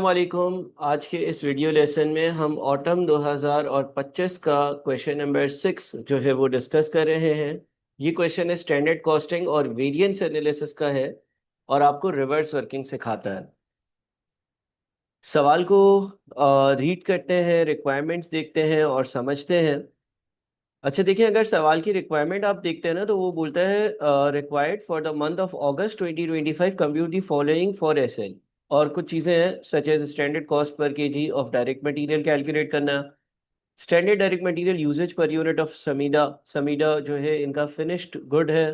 वालेकुम। आज के इस वीडियो लेसन में हम ऑटम 2025 का क्वेश्चन नंबर 6 जो है वो डिस्कस कर रहे हैं। ये क्वेश्चन है स्टैंडर्ड कॉस्टिंग और वेरिएंस एनालिसिस का है और आपको रिवर्स वर्किंग सिखाता है। सवाल को रीड करते हैं, रिक्वायरमेंट्स देखते हैं और समझते हैं। अच्छा देखिए, अगर सवाल की रिक्वायरमेंट आप देखते हैं ना तो वो बोलता है required for the month of August 2025 compute the following for SL. और कुछ चीज़ें हैं such as standard cost per kg of direct material calculate करना, standard direct material usage per unit of समीडा, समीडा जो है इनका फिनिश्ड गुड है,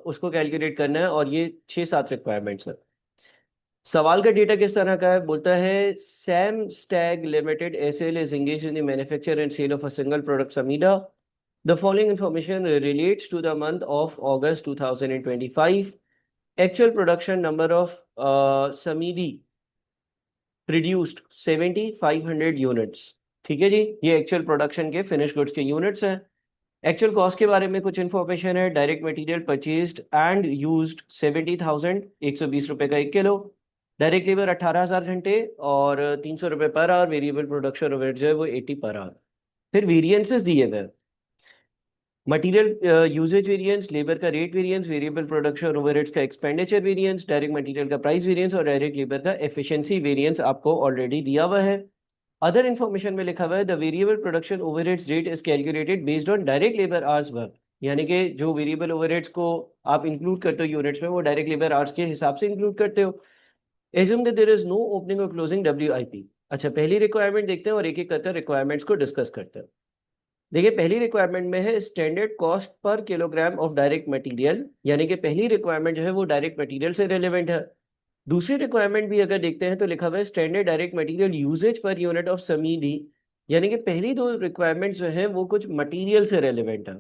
उसको कैलकुलेट करना है। और ये 6-7 रिक्वायरमेंट्स है। सवाल का डेटा किस तरह का है, बोलता है Sam Stag limited SL is engage in the manufacture and sale of a single product समीडा। The following information relates to the month of August 2025. Actual production number of Samidi produced 7500 units। ठीक है जी, ये actual production के finish goods के units हैं। Actual cost के बारे में कुछ इन्फॉर्मेशन है। Direct material purchased and used 70,000, 120 रुपये का 1 किलो। डायरेक्ट लेबर 18,000 घंटे और 300 रुपये per hour. Variable production overhead जो है वो 80 पर आवर। फिर वेरिएंसेस दिए गए, मटेरियल यूजेज वेरिएंस, लेबर का rate variance, variable production overheads का एक्सपेंडिचर वेरिएंस, डायरेक्ट मटेरियल का प्राइस वेरिएंस और डायरेक्ट लेबर का एफिशिएंसी वेरिएंस आपको ऑलरेडी दिया हुआ है। अदर इन्फॉर्मेशन में लिखा हुआ है the variable production overheads rate is calculated based on direct labour hours work. यानी कि जो वेरिएबल ओवरहेड्स को आप इंक्लूड करते हो यूनिट्स में, वो डायरेक्ट लेबर आवर्स के हिसाब से इंक्लूड करते हो। Assume that there is no opening और क्लोजिंग WIP। अच्छा, पहली रिक्वायरमेंट देखते हैं और एक एक करके रिक्वायरमेंट्स को डिस्कस करते हैं। देखिए, पहली रिक्वायरमेंट में है स्टैंडर्ड कॉस्ट पर किलोग्राम ऑफ डायरेक्ट मटेरियल, यानी कि पहली रिक्वायरमेंट जो है वो डायरेक्ट मटेरियल से रिलेवेंट है। दूसरी रिक्वायरमेंट भी अगर देखते हैं तो लिखा हुआ है standard direct material usage per unit of समीडी। यानी कि पहली दो रिक्वायरमेंट जो है वो कुछ मटेरियल से रेलिवेंट है।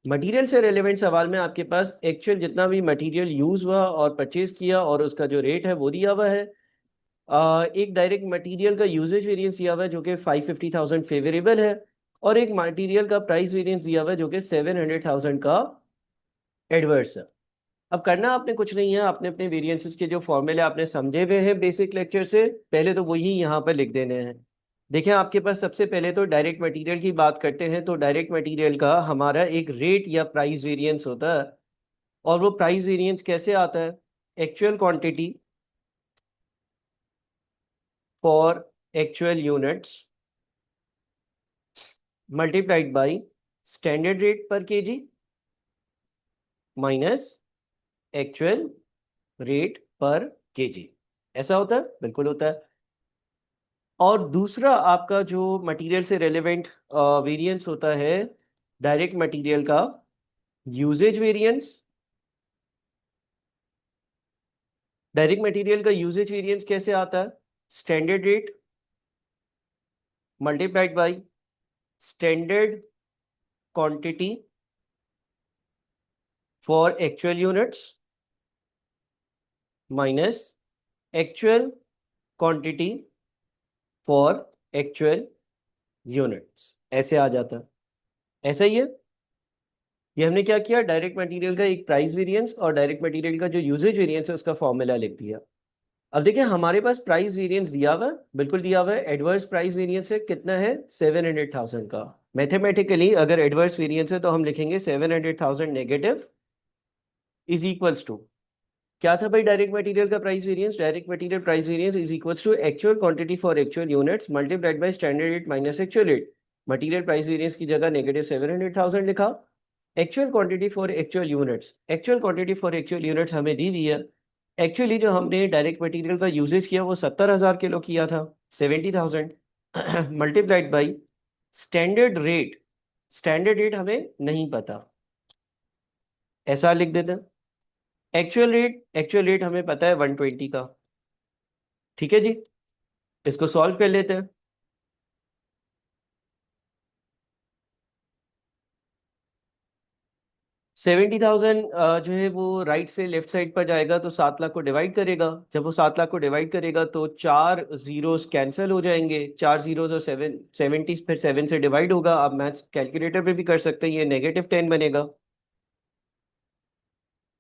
मटेरियल से रेलिवेंट सवाल में आपके पास एक्चुअल जितना भी मटेरियल यूज हुआ और परचेज किया और उसका जो रेट है वो दिया हुआ है। एक डायरेक्ट मटेरियल का यूजेज वेरिएंस दिया हुआ है जो कि 550,000 फेवरेबल है। और एक मटेरियल का प्राइस वेरिएंस दिया हुआ है जो कि 700,000 का एडवर्स है। अब करना आपने कुछ नहीं है, आपने अपने वेरिएंसेस के जो फॉर्मूले आपने समझे हुए हैं बेसिक लेक्चर से, पहले तो वही यहाँ पर लिख देने हैं। देखिए, आपके पास सबसे पहले तो डायरेक्ट मटेरियल की बात करते हैं तो डायरेक्ट मटेरियल का हमारा एक रेट या प्राइस वेरिएंस होता है। और वो प्राइस वेरिएंस कैसे आता है? Actual quantity for actual units multiplied by standard rate पर केजी माइनस एक्चुअल रेट पर केजी। ऐसा होता है, बिल्कुल होता है। और दूसरा आपका जो मटेरियल से रेलेवेंट वेरिएंस होता है डायरेक्ट मटेरियल का यूजेज वेरिएंस। डायरेक्ट मटेरियल का यूजेज वेरिएंस कैसे आता है? Standard rate multiplied by standard quantity for actual units minus actual quantity for actual units. ऐसे आ जाता है। ऐसा ही है। ये हमने क्या किया, डायरेक्ट मटेरियल का एक प्राइस वेरिएंस और डायरेक्ट मटेरियल का जो यूजेज वेरिएंस है उसका फॉर्मूला लिख दिया। अब देखिए, हमारे पास प्राइस वेरिएंस दिया हुआ है, बिल्कुल दिया हुआ है। एडवर्स प्राइस वेरिएंस है, कितना है? 700,000 का। मैथमेटिकली अगर एडवर्स वेरिएंस है तो हम लिखेंगे 700,000 नेगेटिव इज इक्वल्स टू क्या था भाई? डायरेक्ट मटेरियल का price variance. Direct material price variance is equals to actual quantity for actual units multiplied by standard rate minus actual rate. Material price variance की जगह नेगेटिव 700,000 लिखा। Actual quantity for actual units, actual quantity for actual units हमें दी दी है। Actually जो हमने direct material का usage किया वो 70,000 किलो किया था, 70,000 multiplied by standard rate. Standard rate हमें नहीं पता, ऐसा लिख देते हैं। एक्चुअल रेट हमें पता है 120 का। ठीक है जी, इसको सॉल्व कर लेते हैं। 70,000 जो है वो राइट से लेफ्ट साइड पर जाएगा तो 7 लाख को डिवाइड करेगा। जब वो 7 लाख को डिवाइड करेगा तो 4 जीरोस कैंसिल हो जाएंगे। 4 जीरोस और 70 फिर 7 से डिवाइड होगा। आप मैथ्स कैलकुलेटर पे भी कर सकते हैं, ये -10 बनेगा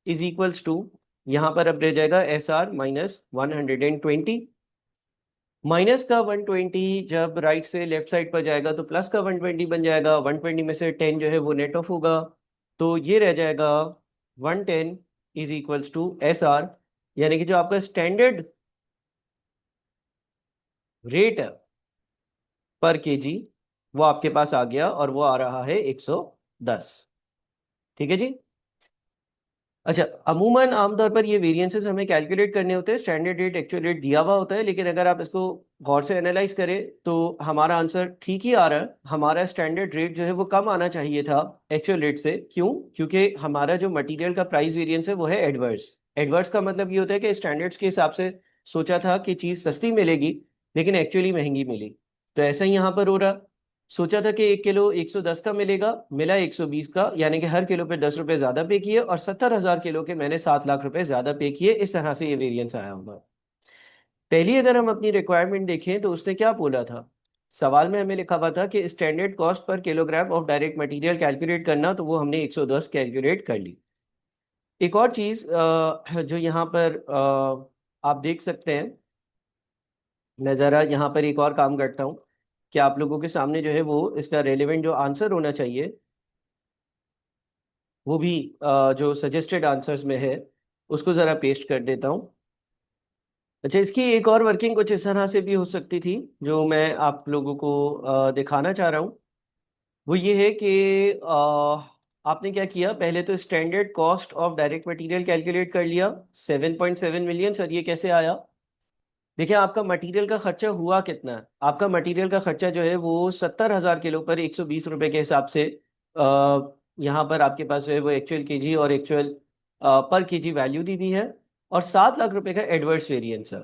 इज इक्वल्स टू, यहाँ पर अब रह जाएगा SR -120। माइनस का 120 जब राइट से लेफ्ट साइड पर जाएगा तो प्लस का 120 बन जाएगा। 120 में से 10 जो है वो नेट ऑफ होगा, तो ये रह जाएगा 110 is equals to S R, यानी कि जो आपका स्टैंडर्ड रेट है पर केजी वो आपके पास आ गया और वो आ रहा है 110। ठीक है जी। अच्छा, अमूमन आमतौर पर ये वेरिएंसेस हमें कैलकुलेट करने होते हैं, स्टैंडर्ड रेट एक्चुअल रेट दिया हुआ होता है, लेकिन अगर आप इसको गौर से एनालाइज करें तो हमारा आंसर ठीक ही आ रहा है। हमारा स्टैंडर्ड रेट जो है वो कम आना चाहिए था एक्चुअल रेट से। क्यों? क्योंकि हमारा जो मटेरियल का प्राइस वेरिएंस है वो है एडवर्स। एडवर्स का मतलब ये होता है कि स्टैंडर्ड्स के हिसाब से सोचा था कि चीज़ सस्ती मिलेगी लेकिन एक्चुअली महंगी मिली। तो ऐसा ही यहाँ पर हो रहा। सोचा था कि 1 किलो 110 का मिलेगा, मिला 120 का, यानी कि हर किलो पे 10 रुपए ज्यादा पे किए, और 70,000 किलो के मैंने 7 लाख रुपए ज्यादा पे किए। इस तरह से ये वेरिएंस आया होगा। पहली अगर हम अपनी रिक्वायरमेंट देखें तो उसने क्या बोला था, सवाल में हमें लिखा हुआ था कि स्टैंडर्ड कॉस्ट पर kilogram of direct material calculate करना, तो वो हमने 110 कैलकुलेट कर ली। एक और चीज जो यहाँ पर आप देख सकते हैं, मैं जरा यहाँ पर एक और काम करता हूँ कि आप लोगों के सामने जो है वो इसका रेलेवेंट जो आंसर होना चाहिए वो भी जो सजेस्टेड आंसर्स में है उसको ज़रा पेस्ट कर देता हूँ। अच्छा, इसकी एक और वर्किंग कुछ इस तरह से भी हो सकती थी जो मैं आप लोगों को दिखाना चाह रहा हूँ। वो ये है कि आपने क्या किया, पहले तो standard cost of direct material calculate कर लिया 7.7 मिलियन। सर ये कैसे आया? देखिए, आपका मटेरियल का खर्चा हुआ कितना है। आपका मटेरियल का खर्चा जो है वो 70,000 किलो पर 120 रुपए के हिसाब से यहाँ पर आपके पास जो है वो एक्चुअल केजी और एक्चुअल पर केजी वैल्यू दी हुई है, और 7 लाख रुपए का एडवर्स वेरिएंस है।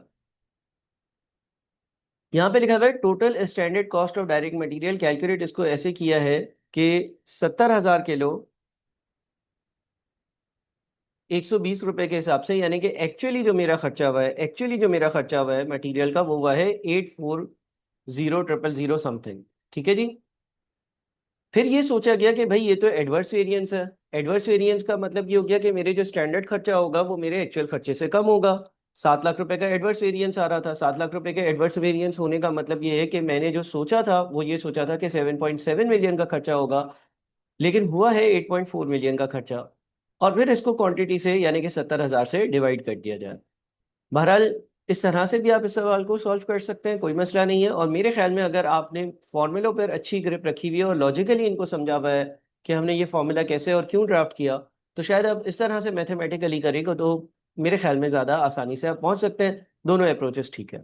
यहाँ पे लिखा हुआ है total standard cost of direct material calculate, इसको ऐसे किया है कि 70,000 किलो 120 रुपए के हिसाब से, यानी कि एक्चुअली जो मेरा खर्चा हुआ है, एक्चुअली जो मेरा खर्चा हुआ है मटेरियल का वो हुआ है 840,000 समथिंग। ठीक है जी। फिर ये सोचा गया कि भाई ये तो एडवर्स वेरिएंस है। एडवर्स वेरिएंस का मतलब ये हो गया कि मेरे जो स्टैंडर्ड खर्चा होगा वो मेरे एक्चुअल खर्चे से कम होगा। 7 लाख रुपए का एडवर्स वेरिएंस आ रहा था। 7 लाख रुपए के एडवर्स वेरिएंस होने का मतलब ये है कि मैंने जो सोचा था वो ये सोचा था कि 7.7 मिलियन का खर्चा होगा, लेकिन हुआ है 8.4 मिलियन का खर्चा। और फिर इसको क्वांटिटी से यानी कि 70,000 से डिवाइड कर दिया जाए। बहरहाल, इस तरह से भी आप इस सवाल को सॉल्व कर सकते हैं, कोई मसला नहीं है। और मेरे ख्याल में अगर आपने फॉर्मूलों पर अच्छी ग्रिप रखी हुई है और लॉजिकली इनको समझा हुआ है कि हमने ये फॉर्मूला कैसे और क्यों ड्राफ्ट किया, तो शायद आप इस तरह से मैथमेटिकली करेंगे तो मेरे ख्याल में ज़्यादा आसानी से आप पहुंच सकते हैं। दोनों अप्रोचेस ठीक है।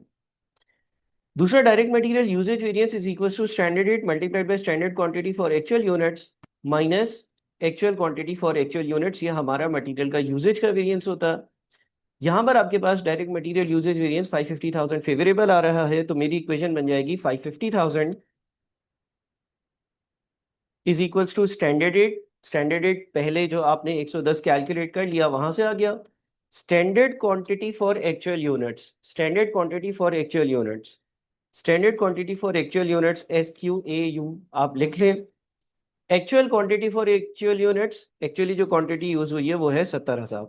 दूसरा, direct material usage variance is equal to standard rate multiplied by standard quantity for actual units minus actual quantity for actual units. ये हमारा मटेरियल का यूजेज का वेरिएंस होता है। यहाँ पर आपके पास direct material usage variance 550,000 favourable आ रहा है, तो मेरी इक्वेशन बन जाएगी 550,000 is equals to standard rate. Standard rate पहले जो आपने 110 कैलकुलेट कर लिया वहां से आ गया। Standard quantity for actual units, standard quantity for actual units, standard quantity for actual units SQAU आप लिख लें। Actual quantity for actual units, actually जो क्वांटिटी यूज हुई है वो है 70,000।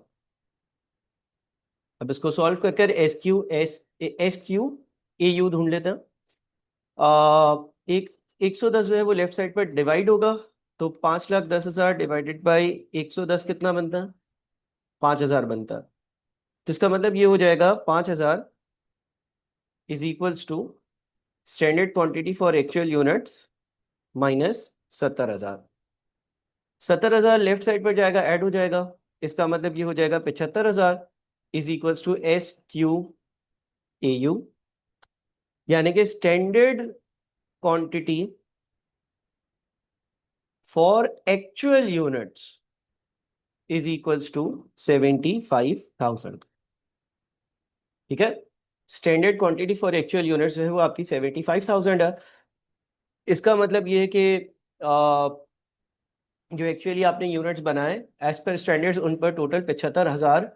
अब इसको सॉल्व कर SQAU ढूंढ लेते हैं। एक 110 जो है वो लेफ्ट साइड पर डिवाइड होगा, तो 5,10,000 डिवाइडेड बाई 110 कितना बनता है? 5,000 बनता है। तो इसका मतलब ये हो जाएगा 5,000 is equals to standard quantity for actual units minus 70,000। 70,000 left side पर जाएगा, ऐड हो जाएगा। इसका मतलब ये हो जाएगा 75,000 इज इक्वल्स टू SQAU, यानी कि standard quantity for actual units is equals to 75,000। ठीक है। Standard quantity for actual units जो है वो आपकी 75,000 है। इसका मतलब ये है कि जो एक्चुअली आपने यूनिट्स बनाए एज पर स्टैंडर्ड्स उन पर टोटल 75,000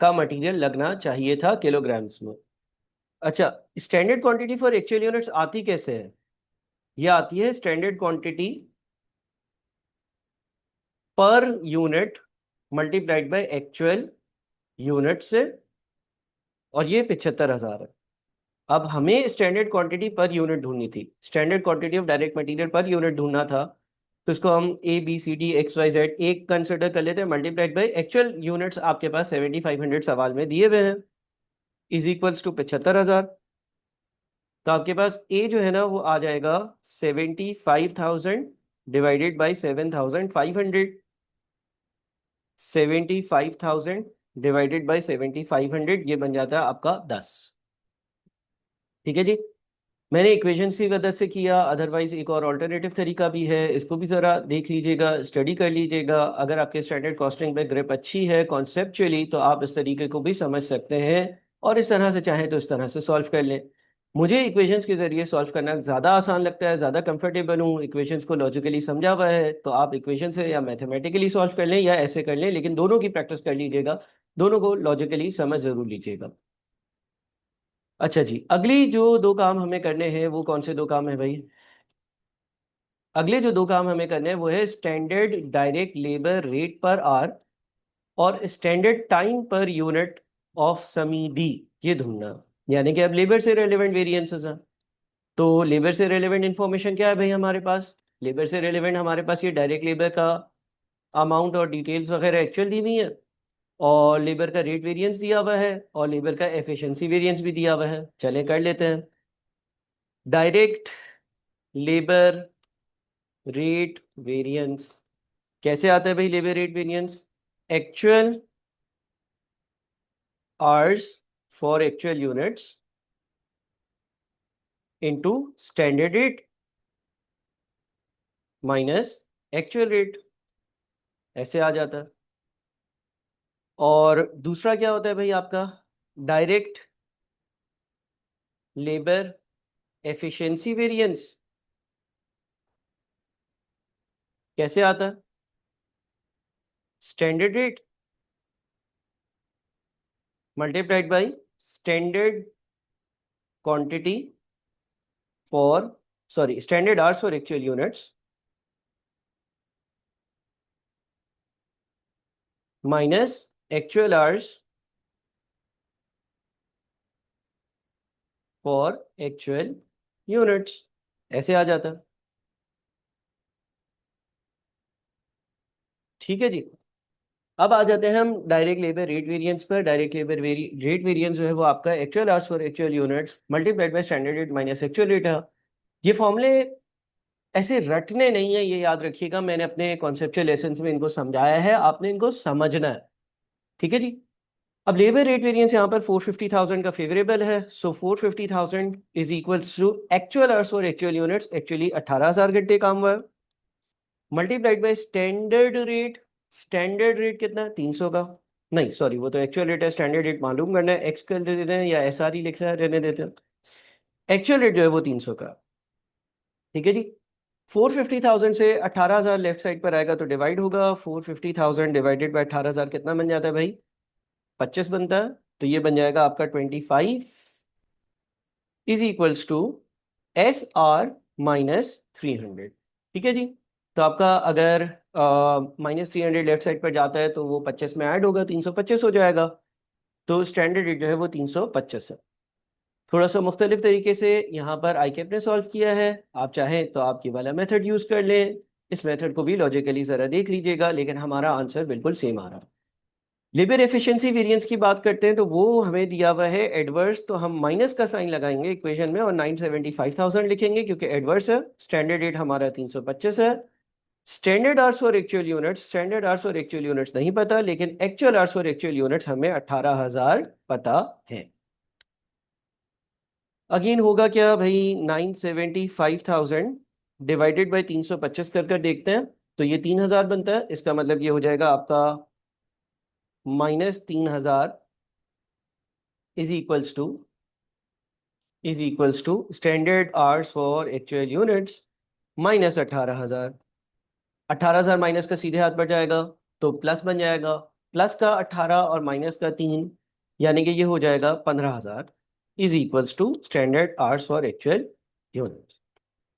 का मटेरियल लगना चाहिए था किलोग्राम्स में। अच्छा, standard quantity for actual units आती कैसे है? ये आती है standard quantity per unit multiplied by actual unit से, और ये 75,000 है। अब हमें स्टैंडर्ड क्वांटिटी पर यूनिट ढूंढनी थी, standard quantity of direct material per unit ढूंढना था। तो इसको हम ABCD XYZ एक कंसिडर कर लेते हैं, मल्टीप्लाइड बाई एक्चुअल यूनिट्स आपके पास 7500 सवाल में दिए हुए हैं, इज इक्वल्स टू 75,000। तो आपके पास ए जो है ना वो आ जाएगा 75,000 डिवाइडेड बाई 7,500, 75,000 डिवाइडेड बाई 7,500, ये बन जाता है आपका 10। ठीक है जी, मैंने इक्वेशंस की मदद से किया, अदरवाइज एक और ऑल्टरनेटिव तरीका भी है, इसको भी ज़रा देख लीजिएगा, स्टडी कर लीजिएगा। अगर आपके स्टैंडर्ड कॉस्टिंग में ग्रिप अच्छी है कॉन्सेप्चुअली तो आप इस तरीके को भी समझ सकते हैं, और इस तरह से चाहें तो इस तरह से सॉल्व कर लें। मुझे इक्वेशंस के ज़रिए सॉल्व करना ज़्यादा आसान लगता है, ज़्यादा कंफर्टेबल हूँ, इक्वेशंस को लॉजिकली समझा हुआ है, तो आप इक्वेशन से या मैथमेटिकली सॉल्व कर लें या ऐसे कर लें, लेकिन दोनों की प्रैक्टिस कर लीजिएगा, दोनों को लॉजिकली समझ ज़रूर लीजिएगा। अच्छा जी, अगली जो दो काम हमें करने हैं वो कौन से दो काम है भाई? अगले जो दो काम हमें करने हैं वो है standard direct labour rate per hour और standard time per unit of समी डी, ये ढूंढना। यानी कि अब लेबर से रेलेवेंट वेरिएंसेस हैं, तो लेबर से रेलेवेंट इंफॉर्मेशन क्या है भाई हमारे पास? लेबर से रेलेवेंट हमारे पास ये डायरेक्ट लेबर का अमाउंट और डिटेल्स वगैरह एक्चुअल दी हुई है, और लेबर का रेट वेरिएंस दिया हुआ है, और लेबर का एफिशिएंसी वेरिएंस भी दिया हुआ है। चलें कर लेते हैं। डायरेक्ट लेबर रेट वेरिएंस कैसे आता है भाई? Labour rate variance actual hours for actual units into standard rate minus actual rate, ऐसे आ जाता है। और दूसरा क्या होता है भाई आपका? डायरेक्ट लेबर एफिशिएंसी वेरिएंस कैसे आता है? Standard rate multiplied by standard quantity for, sorry, standard hours for actual units minus actual hours for actual units, ऐसे आ जाता है। ठीक है जी, अब आ जाते हैं हम डायरेक्ट लेबर रेट वेरिएंस पर। डायरेक्ट लेबर रेट वेरिएंस जो है वो आपका actual hours for actual units multiplied by standard rate minus actual rate है। ये फॉर्मूले ऐसे रटने नहीं है, ये याद रखिएगा, मैंने अपने कॉन्सेप्चुअल लेसन्स में इनको समझाया है, आपने इनको समझना है। ठीक है जी, अब लेबर रेट वेरिएंस यहाँ पर 450,000 का फेवरेबल है, so 450,000 is equal to actual hours for actual units, actually 18,000 घंटे काम हुआ है, multiplied by standard rate. Standard rate कितना है? 300 का। नहीं सॉरी, वो तो एक्चुअल रेट है, स्टैंडर्ड रेट मालूम करना है, एक्स कर देते हैं या एस आर ही लिखना है, रहने देते हैं। एक्चुअल रेट जो है वो 300 का। ठीक है जी, 450,000 से 18,000 लेफ्ट साइड पर आएगा तो डिवाइड होगा, 450,000 डिवाइडेड बाई 18,000 कितना बन जाता है भाई? 25 बनता है। तो ये बन जाएगा आपका 25 इज इक्वल्स टू SR-300। ठीक है जी, तो आपका अगर -300 लेफ्ट साइड पर जाता है तो वो 25 में ऐड होगा, 325 हो जाएगा। तो स्टैंडर्ड रेट जो है वो 325 है। थोड़ा सा मुख्तलिफ तरीके से यहाँ पर आईकेप ने सॉल्व किया है, आप चाहें तो आप ये वाला मेथड यूज कर लें, इस मेथड को भी लॉजिकली जरा देख लीजिएगा, लेकिन हमारा आंसर बिल्कुल सेम आ रहा है। लेबर एफिशिएंसी वेरिएंस की बात करते हैं तो वो हमें दिया हुआ है एडवर्स, तो हम माइनस का साइन लगाएंगे इक्वेशन में और 975,000 लिखेंगे क्योंकि एडवर्स है। स्टैंडर्ड रेट हमारा 325 है। Standard hours for actual units, standard hours for actual units नहीं पता, लेकिन actual hours for actual units हमें 18,000 पता है। अगेन होगा क्या भाई? 975,000 डिवाइडेड बाई 325 कर देखते हैं, तो ये 3,000 बनता है, इसका मतलब ये हो जाएगा आपका -3,000 is equals to standard hours for actual units minus 18,000। 18,000 minus का सीधे हाथ बढ़ जाएगा तो प्लस बन जाएगा, प्लस का 18 और माइनस का 3, यानी कि ये हो जाएगा 15,000 is equals to standard hours for actual units.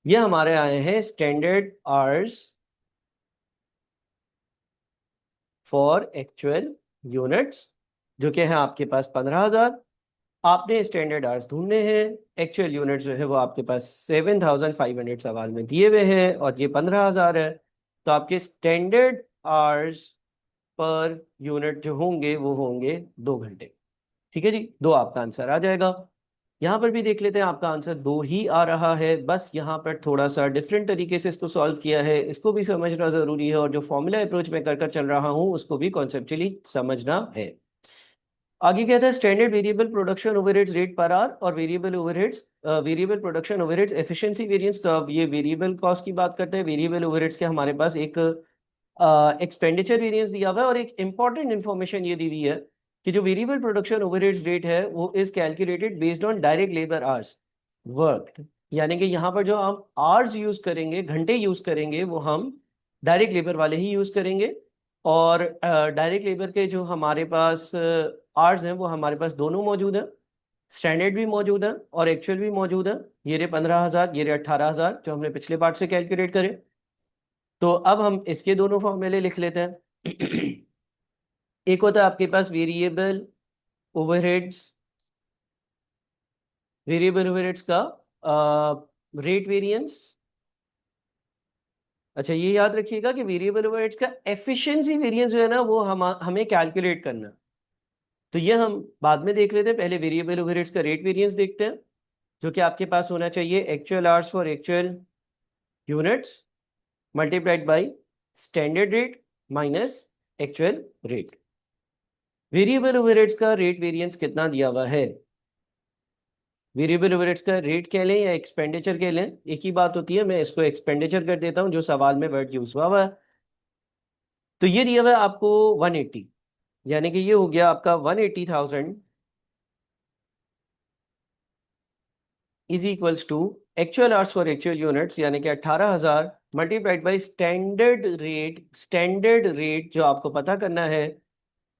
ये हमारे आए हैं standard hours for actual units, जो कि है आपके पास 15,000, आपने स्टैंडर्ड आवर्स ढूंढने हैं। एक्चुअल यूनिट जो है वो आपके पास 7500 सवाल में दिए हुए हैं और ये 15,000 है। तो आपके स्टैंडर्ड आवर्स पर यूनिट जो होंगे वो होंगे 2 घंटे। ठीक है जी, दो आपका आंसर आ जाएगा। यहाँ पर भी देख लेते हैं, आपका आंसर 2 ही आ रहा है। बस यहाँ पर थोड़ा सा डिफरेंट तरीके से इसको सॉल्व किया है, इसको भी समझना जरूरी है, और जो फॉर्मूला अप्रोच में कर चल रहा हूँ उसको भी कॉन्सेप्चुअली समझना है। आगे कहता है standard variable production overheads rate per hour और variable overheads variable production overheads efficiency variance. तो अब ये वेरिएबल कॉस्ट की बात करते हैं। वेरिएबल ओवरहेड्स के हमारे पास एक एक्सपेंडिचर वेरिएंस दिया हुआ है, और एक इंपॉर्टेंट इंफॉर्मेशन ये दी हुई है कि जो वेरिएबल प्रोडक्शन ओवरहेड्स रेट है वो is calculated based on direct labour hours worked. यानी कि यहाँ पर जो हम आवर्स यूज करेंगे, घंटे यूज करेंगे, वो हम डायरेक्ट लेबर वाले ही यूज करेंगे। और डायरेक्ट लेबर के जो हमारे पास आवर्स हैं वो हमारे पास दोनों मौजूद हैं। स्टैंडर्ड भी मौजूद है और एक्चुअल भी मौजूद है। ये रहे 15,000, ये रहे 18,000 जो हमने पिछले पार्ट से कैलकुलेट करे। तो अब हम इसके दोनों फॉर्मूले लिख लेते हैं। एक होता है आपके पास वेरिएबल ओवरहेड्स, वेरिएबल ओवरहेड्स का रेट वेरिएंस। अच्छा, ये याद रखिएगा कि वेरिएबल ओवरहेड्स का एफिशिएंसी वेरिएंस जो है ना वो हमें कैलकुलेट करना। तो ये हम बाद में देख लेते हैं, पहले वेरिएबल ओवरहेड्स का रेट वेरिएंस देखते हैं, जो कि आपके पास होना चाहिए actual hours for actual units multiplied by standard rate minus actual rate. Variable overheads का रेट वेरिएंस कितना दिया हुआ है? वेरिएबल ओवरहेड्स का रेट कह लें या एक्सपेंडिचर कह लें, एक ही बात होती है। मैं इसको एक्सपेंडिचर कर देता हूं जो सवाल में वर्ड यूज हुआ है। तो ये दिया हुआ है आपको 180, यानी कि ये हो गया आपका 180,000 is equals to actual hours for actual units, यानी कि 18,000 multiplied by standard rate. Standard rate जो आपको पता करना है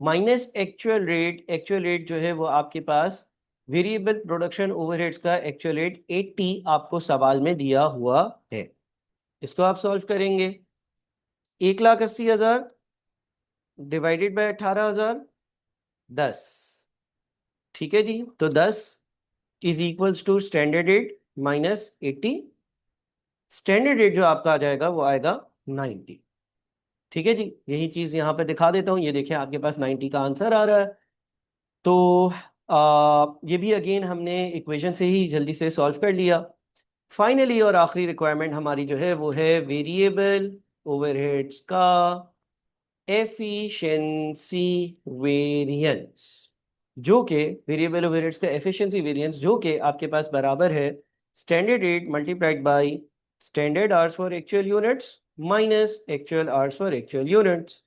minus actual rate. Actual rate जो है वो आपके पास वेरिएबल प्रोडक्शन ओवरहेड्स का एक्चुअल रेट 80 आपको सवाल में दिया हुआ है। इसको आप सॉल्व करेंगे। 1,80,000 डिवाइडेड बाय 18,000 10। ठीक है जी, तो 10 is equals to standard rate minus 80। Standard rate जो आपका आ जाएगा वो आएगा 90। ठीक है जी, यही चीज यहाँ पे दिखा देता हूँ। ये देखिए आपके पास 90 का आंसर आ रहा है। तो ये भी अगेन हमने इक्वेशन से ही जल्दी से सॉल्व कर लिया। फाइनली और आखिरी रिक्वायरमेंट हमारी जो है वो है वेरिएबल ओवरहेड्स का एफिशिएंसी वेरिएंस, जो कि वेरिएबल ओवरहेड्स का एफिशिएंसी वेरिएंस जो कि आपके पास बराबर है standard rate multiplied by standard hours for actual units minus actual hours for actual units.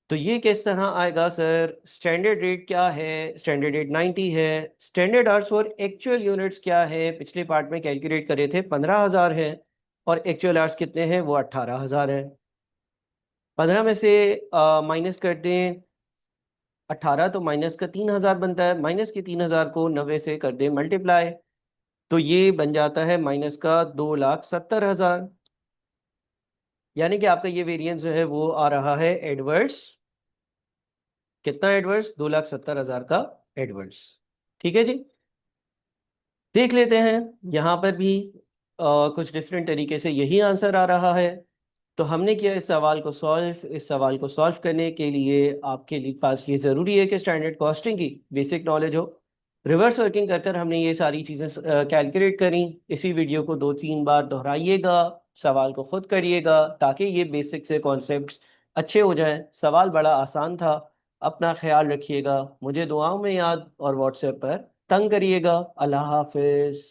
तो ये किस तरह आएगा सर? स्टैंडर्ड रेट क्या है? स्टैंडर्ड रेट 90 है। Standard hours for actual units क्या है? पिछले पार्ट में कैलकुलेट करे थे 15,000 है, और एक्चुअल आवर्स कितने हैं? वो 18,000 है। 15 में से माइनस कर दें 18, तो माइनस का 3,000 बनता है। माइनस के 3,000 को 90 से कर दें मल्टीप्लाई, तो ये बन जाता है माइनस का 2,70,000। यानी कि आपका ये वेरिएंस जो है वो आ रहा है एडवर्स। कितना एडवर्स? 2,70,000 का एडवर्स। ठीक है जी, देख लेते हैं यहाँ पर भी कुछ डिफरेंट तरीके से यही आंसर आ रहा है। तो हमने किया इस सवाल को सॉल्व। इस सवाल को सॉल्व करने के लिए आपके लिए पास ये ज़रूरी है कि स्टैंडर्ड कॉस्टिंग की बेसिक नॉलेज हो। रिवर्स वर्किंग कर हमने ये सारी चीज़ें कैलकुलेट करी। इसी वीडियो को 2-3 बार दोहराइएगा, सवाल को खुद करिएगा, ताकि ये बेसिक से कॉन्सेप्ट्स अच्छे हो जाएं। सवाल बड़ा आसान था। अपना ख्याल रखिएगा, मुझे दुआओं में याद और व्हाट्सएप पर तंग करिएगा। अल्लाह हाफिज़।